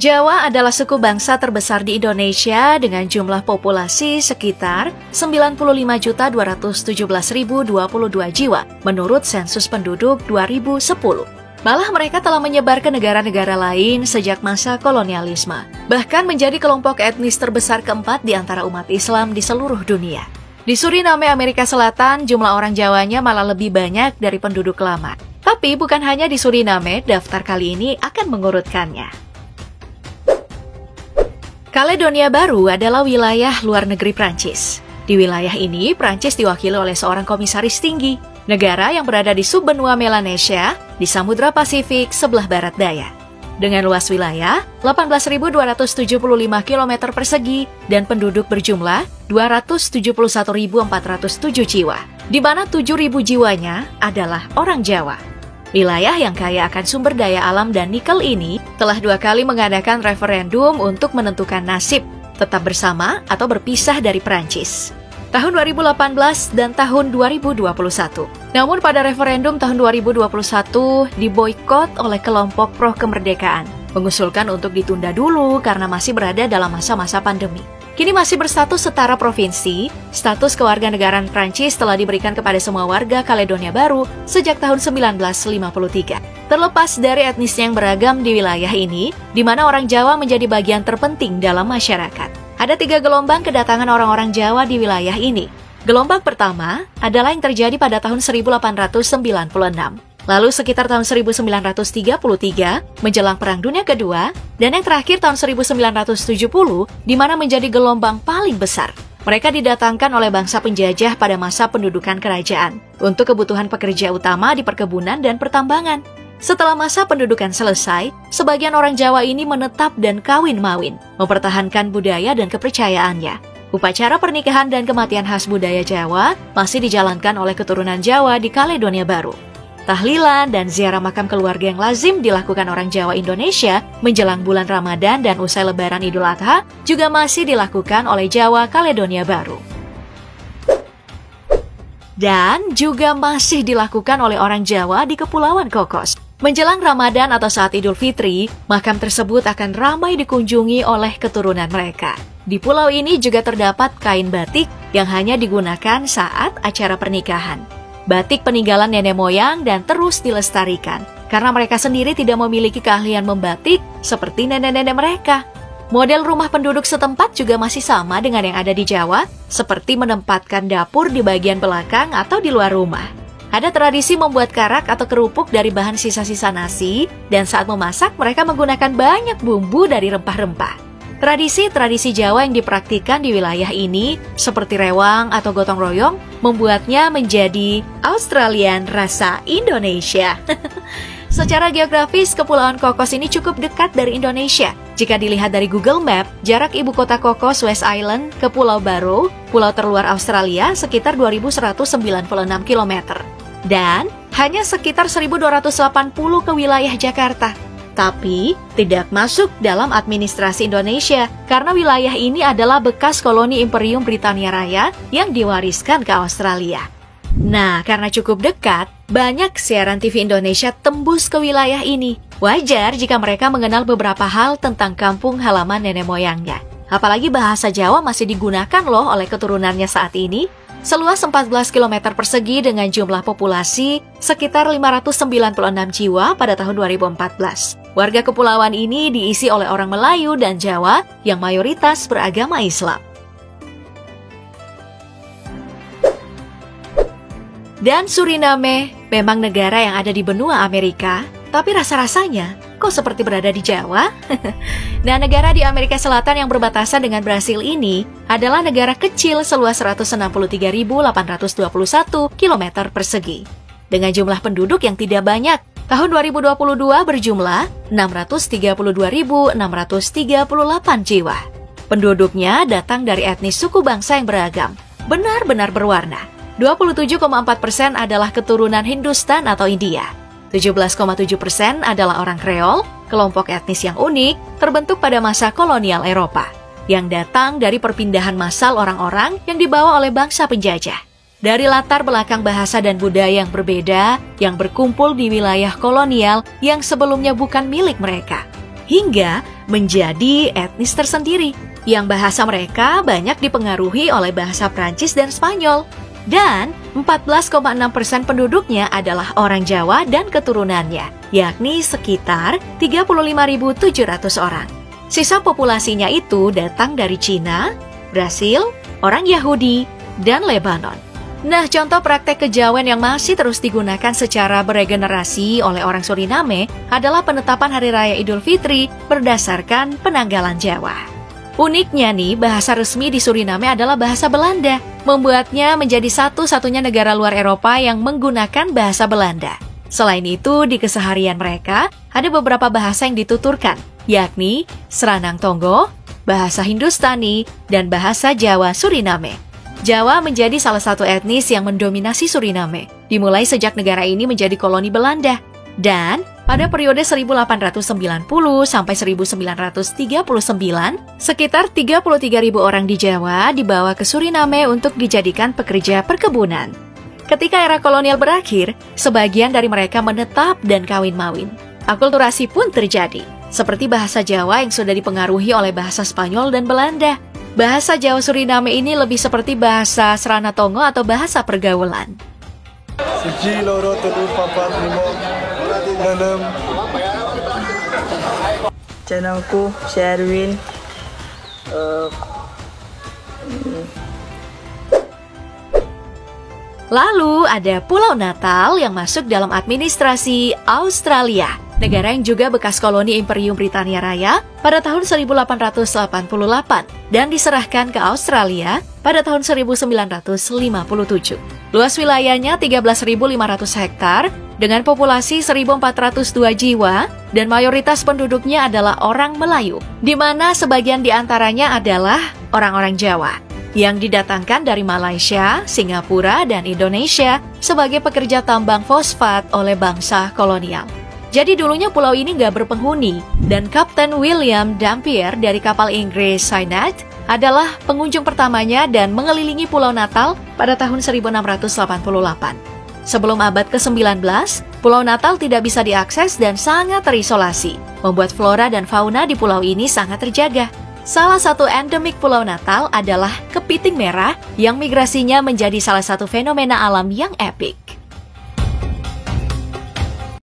Jawa adalah suku bangsa terbesar di Indonesia dengan jumlah populasi sekitar 95.217.022 jiwa menurut sensus penduduk 2010. Malah mereka telah menyebar ke negara-negara lain sejak masa kolonialisme, bahkan menjadi kelompok etnis terbesar keempat di antara umat Islam di seluruh dunia. Di Suriname, Amerika Selatan, jumlah orang Jawanya malah lebih banyak dari penduduk lama. Tapi bukan hanya di Suriname, daftar kali ini akan mengurutkannya. Kaledonia Baru adalah wilayah luar negeri Prancis. Di wilayah ini, Prancis diwakili oleh seorang komisaris tinggi, negara yang berada di subbenua Melanesia di Samudra Pasifik sebelah barat daya. Dengan luas wilayah 18.275 km persegi dan penduduk berjumlah 271.407 jiwa, di mana 7.000 jiwanya adalah orang Jawa. Wilayah yang kaya akan sumber daya alam dan nikel ini telah 2 kali mengadakan referendum untuk menentukan nasib, tetap bersama atau berpisah dari Prancis. Tahun 2018 dan tahun 2021. Namun pada referendum tahun 2021 diboikot oleh kelompok pro kemerdekaan, mengusulkan untuk ditunda dulu karena masih berada dalam masa-masa pandemi. Kini masih berstatus setara provinsi, status kewarganegaraan Prancis telah diberikan kepada semua warga Kaledonia Baru sejak tahun 1953. Terlepas dari etnisnya yang beragam di wilayah ini, di mana orang Jawa menjadi bagian terpenting dalam masyarakat. Ada 3 gelombang kedatangan orang-orang Jawa di wilayah ini. Gelombang pertama adalah yang terjadi pada tahun 1896. Lalu sekitar tahun 1933 menjelang Perang Dunia Kedua, dan yang terakhir tahun 1970 di mana menjadi gelombang paling besar. Mereka didatangkan oleh bangsa penjajah pada masa pendudukan kerajaan untuk kebutuhan pekerja utama di perkebunan dan pertambangan. Setelah masa pendudukan selesai, sebagian orang Jawa ini menetap dan kawin-mawin, mempertahankan budaya dan kepercayaannya. Upacara pernikahan dan kematian khas budaya Jawa masih dijalankan oleh keturunan Jawa di Kaledonia Baru. Tahlilan dan ziarah makam keluarga yang lazim dilakukan orang Jawa Indonesia menjelang bulan Ramadan dan usai Lebaran Idul Adha juga masih dilakukan oleh Jawa Kaledonia Baru. Dan juga masih dilakukan oleh orang Jawa di Kepulauan Kokos. Menjelang Ramadan atau saat Idul Fitri, makam tersebut akan ramai dikunjungi oleh keturunan mereka. Di pulau ini juga terdapat kain batik yang hanya digunakan saat acara pernikahan. Batik peninggalan nenek moyang dan terus dilestarikan, karena mereka sendiri tidak memiliki keahlian membatik seperti nenek-nenek mereka. Model rumah penduduk setempat juga masih sama dengan yang ada di Jawa, seperti menempatkan dapur di bagian belakang atau di luar rumah. Ada tradisi membuat karak atau kerupuk dari bahan sisa-sisa nasi, dan saat memasak mereka menggunakan banyak bumbu dari rempah-rempah. Tradisi-tradisi Jawa yang dipraktikkan di wilayah ini, seperti rewang atau gotong royong, membuatnya menjadi Australian rasa Indonesia. Secara geografis, Kepulauan Kokos ini cukup dekat dari Indonesia. Jika dilihat dari Google Map, jarak ibu kota Kokos, West Island, ke Pulau Barrow, pulau terluar Australia, sekitar 2.196 km. Dan hanya sekitar 1.280 ke wilayah Jakarta. Tapi tidak masuk dalam administrasi Indonesia karena wilayah ini adalah bekas koloni Imperium Britania Raya yang diwariskan ke Australia. Nah, karena cukup dekat, banyak siaran TV Indonesia tembus ke wilayah ini. Wajar jika mereka mengenal beberapa hal tentang kampung halaman nenek moyangnya. Apalagi bahasa Jawa masih digunakan loh oleh keturunannya saat ini. Seluas 14 km persegi dengan jumlah populasi sekitar 596 jiwa pada tahun 2014. Warga kepulauan ini diisi oleh orang Melayu dan Jawa yang mayoritas beragama Islam. Dan Suriname memang negara yang ada di benua Amerika, tapi rasa-rasanya kok seperti berada di Jawa? Nah, negara di Amerika Selatan yang berbatasan dengan Brasil ini adalah negara kecil seluas 163.821 km persegi. Dengan jumlah penduduk yang tidak banyak, tahun 2022 berjumlah 632.638 jiwa. Penduduknya datang dari etnis suku bangsa yang beragam, benar-benar berwarna. 27,4% adalah keturunan Hindustan atau India. 17,7% adalah orang Kreol, kelompok etnis yang unik, terbentuk pada masa kolonial Eropa, yang datang dari perpindahan massal orang-orang yang dibawa oleh bangsa penjajah. Dari latar belakang bahasa dan budaya yang berbeda, yang berkumpul di wilayah kolonial yang sebelumnya bukan milik mereka. hingga menjadi etnis tersendiri, yang bahasa mereka banyak dipengaruhi oleh bahasa Prancis dan Spanyol. Dan 14,6% penduduknya adalah orang Jawa dan keturunannya, yakni sekitar 35.700 orang. Sisa populasinya itu datang dari Cina, Brasil, orang Yahudi, dan Lebanon. Nah, contoh praktek kejawen yang masih terus digunakan secara beregenerasi oleh orang Suriname adalah penetapan Hari Raya Idul Fitri berdasarkan penanggalan Jawa. Uniknya nih, bahasa resmi di Suriname adalah bahasa Belanda, membuatnya menjadi satu-satunya negara luar Eropa yang menggunakan bahasa Belanda. Selain itu, di keseharian mereka, ada beberapa bahasa yang dituturkan, yakni Seranang Tonggo, bahasa Hindustani, dan bahasa Jawa Suriname. Jawa menjadi salah satu etnis yang mendominasi Suriname, dimulai sejak negara ini menjadi koloni Belanda. Dan pada periode 1890 sampai 1939, sekitar 33.000 orang di Jawa dibawa ke Suriname untuk dijadikan pekerja perkebunan. Ketika era kolonial berakhir, sebagian dari mereka menetap dan kawin-mawin. Akulturasi pun terjadi, seperti bahasa Jawa yang sudah dipengaruhi oleh bahasa Spanyol dan Belanda. Bahasa Jawa Suriname ini lebih seperti bahasa Seranang Tonggo atau bahasa pergaulan. Siji, loro, telu, papat, limo, enam. Jenengku Sherwin. Lalu ada Pulau Natal yang masuk dalam administrasi Australia, negara yang juga bekas koloni Imperium Britania Raya pada tahun 1888 dan diserahkan ke Australia pada tahun 1957. Luas wilayahnya 13.500 hektar dengan populasi 1.402 jiwa dan mayoritas penduduknya adalah orang Melayu, di mana sebagian di antaranya adalah orang-orang Jawa yang didatangkan dari Malaysia, Singapura, dan Indonesia sebagai pekerja tambang fosfat oleh bangsa kolonial. Jadi dulunya pulau ini nggak berpenghuni, dan Kapten William Dampier dari kapal Inggris Cynat adalah pengunjung pertamanya dan mengelilingi Pulau Natal pada tahun 1688. Sebelum abad ke-19, Pulau Natal tidak bisa diakses dan sangat terisolasi, membuat flora dan fauna di pulau ini sangat terjaga. Salah satu endemik Pulau Natal adalah kepiting merah yang migrasinya menjadi salah satu fenomena alam yang epik.